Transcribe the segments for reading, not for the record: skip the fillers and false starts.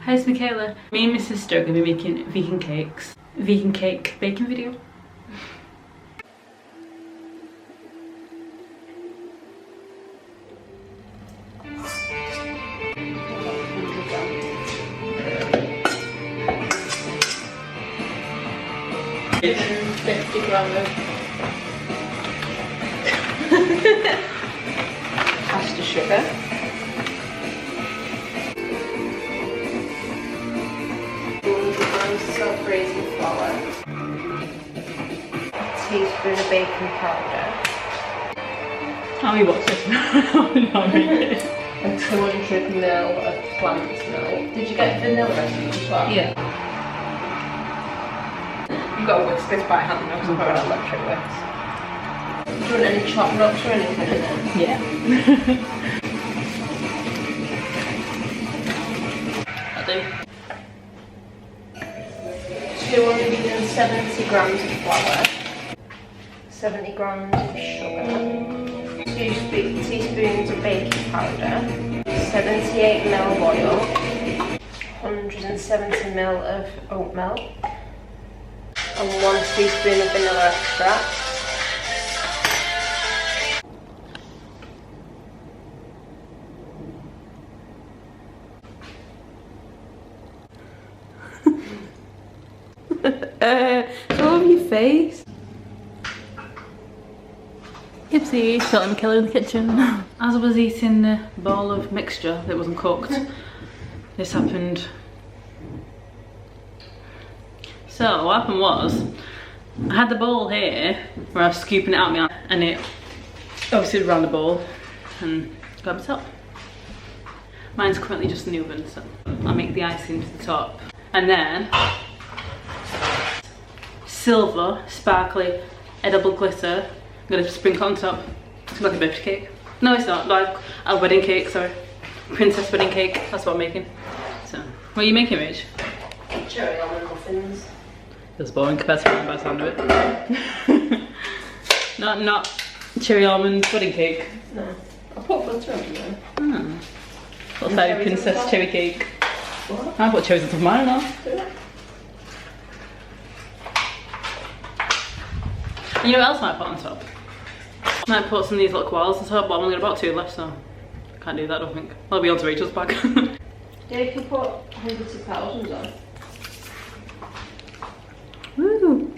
Hi, it's Michaela. Me and my sister are going to be making vegan cakes. Vegan cake baking video. And 50 grams of caster sugar. Self-raising flour, a teaspoon of baking powder, How many boxes? and 200 ml of plant milk. Did you get vanilla as well? Yeah. You've got a whisk this by hand now because I've got an electric whisk. Do you want any chopped nuts or anything in it? Yeah. I do. 270 grams of flour, 70 grams of sugar, 2 teaspoons of baking powder, 78 ml of oil, 170 ml of oat milk, and 1 teaspoon of vanilla extract. It's all over your face. Oopsie, felt like Michaela in the kitchen. As I was eating the bowl of mixture that wasn't cooked, this happened. So what happened was, I had the bowl here where I was scooping it out my hand, and it obviously around the bowl and got the top. Mine's currently just in the oven, so I'll make the icing to the top. And then silver, sparkly, edible glitter. I'm gonna sprinkle on top. It's like a birthday cake. No, it's not. Like a wedding cake, sorry. Princess wedding cake. That's what I'm making. So, what are you making, Rach? Cherry almond muffins. That's boring compared to mine by the sound of it. not cherry almond wedding cake. No. I put butter on there. Hmm. What's that? Princess cherry cake. What? I put cherries on top of mine now. Do it. And you know what else I might put on top? I might put some of these little koalas on top, but I've only got about 2 left, so I can't do that, I don't think. I'll be on to Rachel's bag. Yeah, you can put hundreds of thousands on. Woo!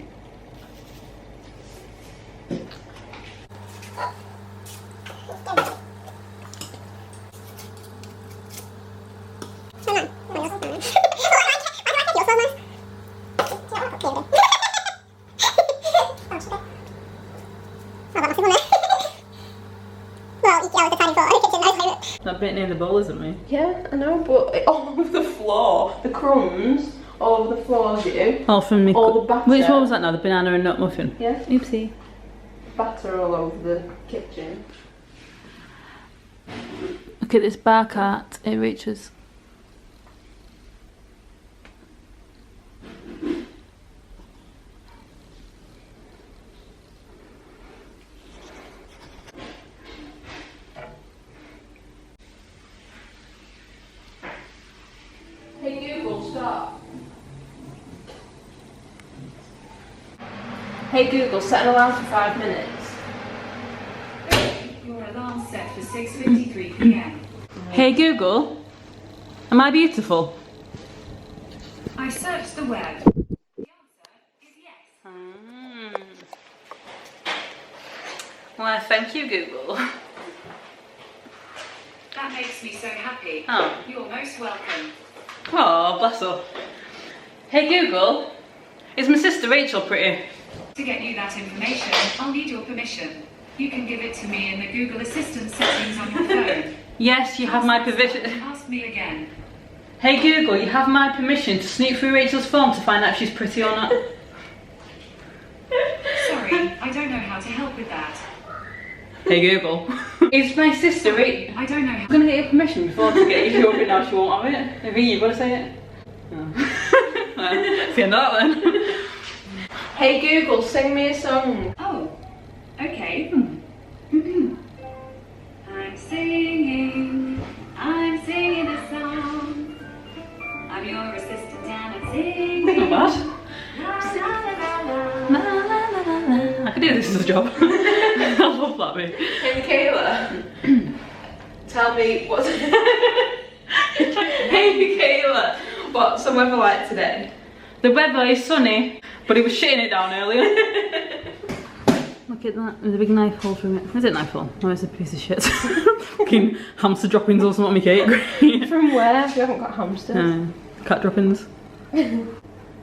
That bit near the bowl, isn't me? Yeah, I know, but all over the floor, the crumbs all over the floor, you. Oh, from me. All the batter. Which one was that now? The banana and nut muffin? Yeah. Oopsie. Batter all over the kitchen. Look at this bar cart, it reaches. Hey Google, stop. Hey Google, set an alarm for 5 minutes. Your alarm set for 6:53 p.m. Hey Google, am I beautiful? I searched the web. The answer is yes. Well, thank you, Google. That makes me so happy. Oh. You're most welcome. Oh, bless her. Hey Google, is my sister Rachel pretty? To get you that information, I'll need your permission. You can give it to me in the Google Assistant settings on your phone. Yes, you have my permission. Ask me again. Hey Google, you have my permission to sneak through Rachel's phone to find out if she's pretty or not. Sorry, I don't know how to help with that. Hey Google, is my sister Rachel? I don't know how. I'm gonna get your permission before to get you over now. She won't have it. Maybe you gotta say it. No. See that then. Hey Google, sing me a song. Oh, okay. I'm singing a song. I'm your assistant dancing. Not bad. La, la, la, la, la. La, la, la, la, la. I could do this as a job. I love that bit. Hey Michaela, tell me what's... Hey Michaela, what's the weather like today? The weather is sunny, but he was shitting it down earlier. Look at that, there's a big knife hole from it. Is it a knife hole? No, it's a piece of shit. Fucking hamster droppings or something on my cake. From where? We haven't got hamsters. Cat droppings.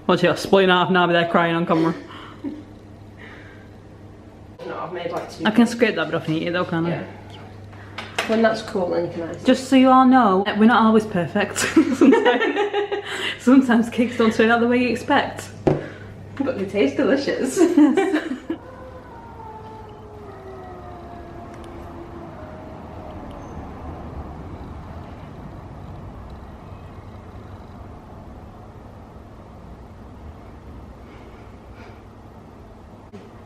Watch it, I'll split in half and I'll be there crying on camera. No, I've made like 2. I can scrape that bit off and eat it though, can't I? Yeah. When that's cool, then you can ice it. Just so you all know, we're not always perfect. Sometimes cakes don't turn out the way you expect. But they taste delicious.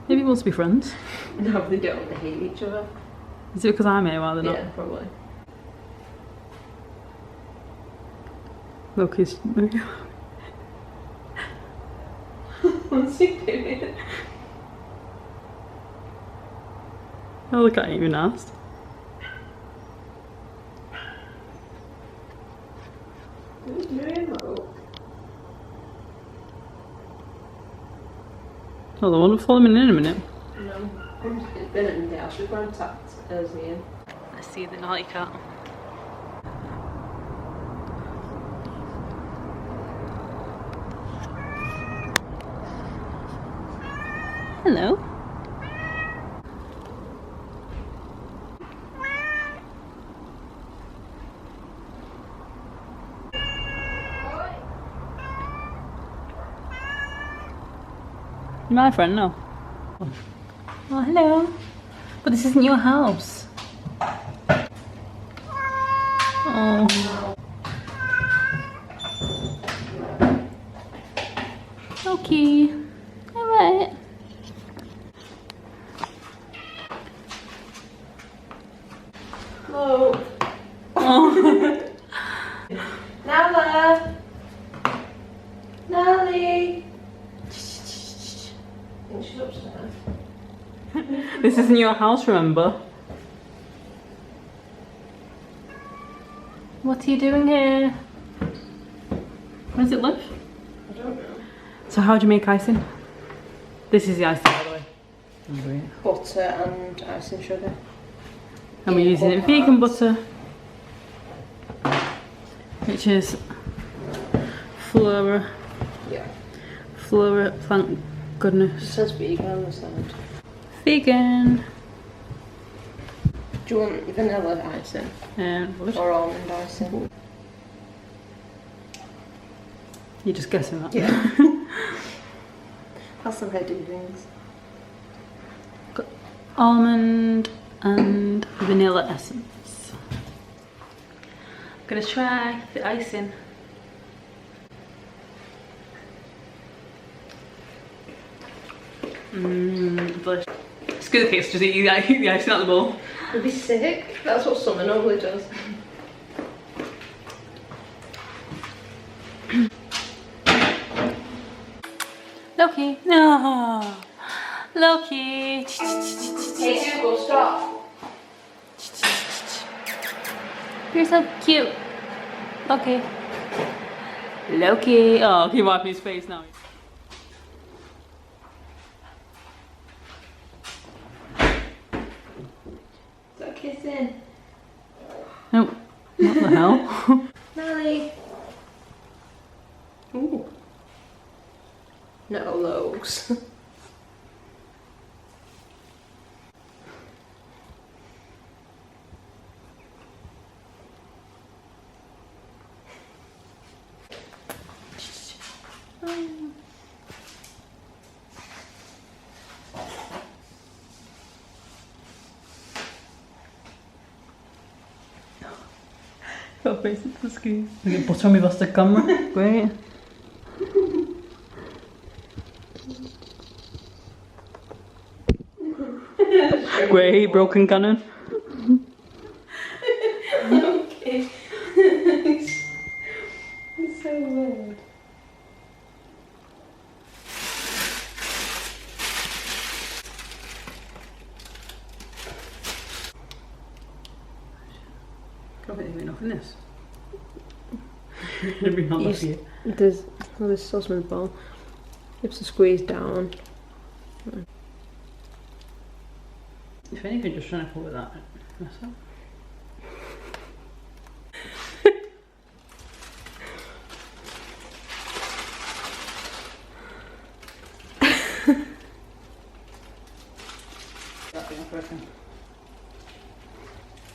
Maybe we must be friends. No, they don't. They hate each other. Is it because I'm here while they're not? Yeah, probably. Look, he's... What's he doing? Oh, look at you, asked. Who's doing that? Oh, the one will follow me in a minute. No, it's been in the house. We've contacted Ian. I see the naughty cat. Hello. My friend, no. Oh, hello. But this isn't your house. Oh. Okay. Alright. Hello. Oh. Nala. Nally. I think she's upstairs. This isn't your house, remember? What are you doing here? Where does it live? I don't know. So how do you make icing? This is the icing, by the way. Butter and icing sugar. And we're using it vegan butter, which is flora plant It goodness. says vegan on the side. Vegan. Do you want vanilla icing What? or almond icing? You're just guessing that. Yeah. That's the way I do things. Got almond and vanilla essence. I'm gonna try the icing. Delicious. Screw the cakes, just eat the icing out the bowl. You'll be sick. That's what summer normally does. Loki. No. Loki. Hey Google, stop. You're so cute. Loki. Loki. Oh, he wiped his face now. Stop kissing. No. What the hell? Nally. Ooh. No loaves. Got face into the screen. We get butter on my busted camera. Great. Great, broken cannon. Okay. It's so word. Can't think there's enough in this. It'd be not enough for you. There's sauce in the bowl. You have to squeeze down. If anything, just trying to put with that. That's all.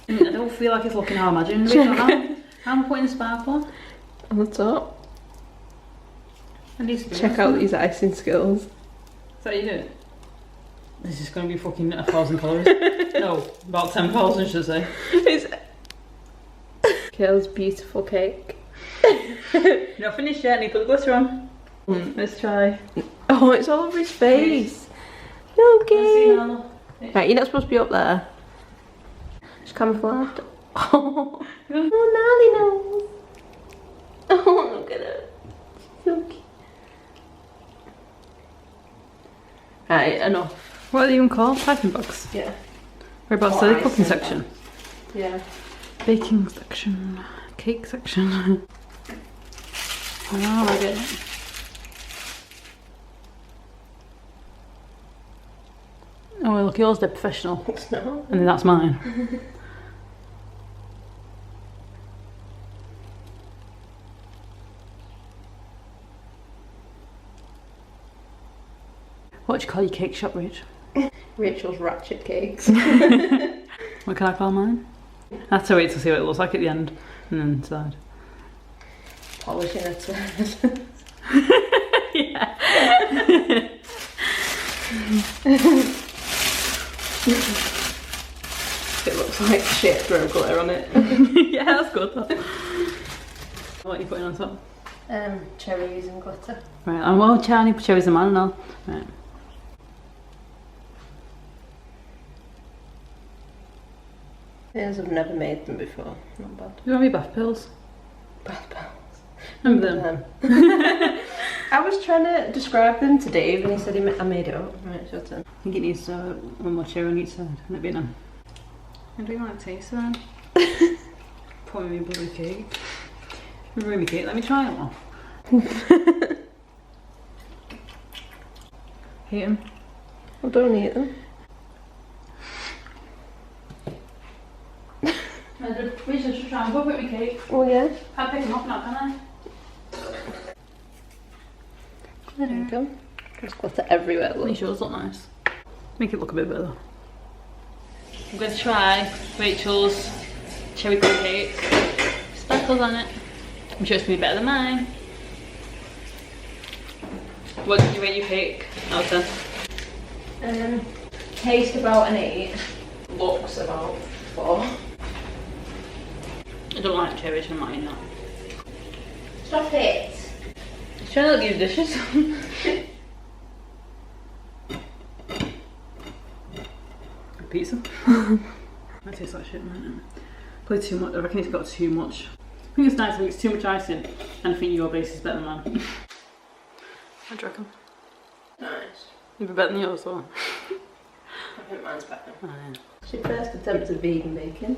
I don't feel like it's looking how I imagine it. I'm putting sparkle On the top. and these Check out these icing skills. Is that what you do? This is going to be fucking 1,000 calories. No, about 10,000 should I say. It's Kayla's beautiful cake. You're not finished yet, I need to put the glitter on. Let's try. Oh, it's all over his face. Okay. Right, you're not supposed to be up there. It's camouflaged. Oh, oh, Nally knows. Oh, look at it. So cute. Right, enough. What are they even called? Piping box? Yeah. Whereabouts are the cooking section? Yeah. Baking section. Cake section. Oh, I like it. Oh, well, look, yours, they're professional. It's not. And then that's mine. What do you call your cake shop, Rich? Rachel's ratchet cakes. What can I call mine? I have to wait to see what it looks like at the end and then decide. Polishing her turd. Yeah. It looks like shit, throw glitter on it. Yeah, that's good. What are you putting on top? Cherries and glitter. Right, and well, Charlie, cherries and mine and all. Right. Yes, I've never made them before. Not bad. You want me bath pills? Bath bells. Remember them? I was trying to describe them to Dave and he said I made it up. Right, it's your turn. I think it needs one more cherry on each side. Let me know. I do want to taste them. Pour me blue cake. Ruby cake, let me try it one. Hate them. I don't eat them. We should try and go with my cake. Oh yeah? Can't pick them up now, can I? There you go. There's glitter everywhere. Look. These yours look nice. Make it look a bit better. I'm going to try Rachel's cherry cake cake. Sparkles on it. I'm sure it's going to be better than mine. What did you rate your cake out of 10? Taste about an 8. Looks about 4. I don't like cherries, I'm not eating that. Stop it. He's trying to look at your dishes. Pizza. That tastes like shit, man. Probably too much. I reckon it's got too much. I think it's nice, I think it's too much icing. And I think your base is better than mine. What do you reckon? Nice. It'd be better than yours, or? I think mine's better. Oh, yeah. It's your first attempt at vegan baking.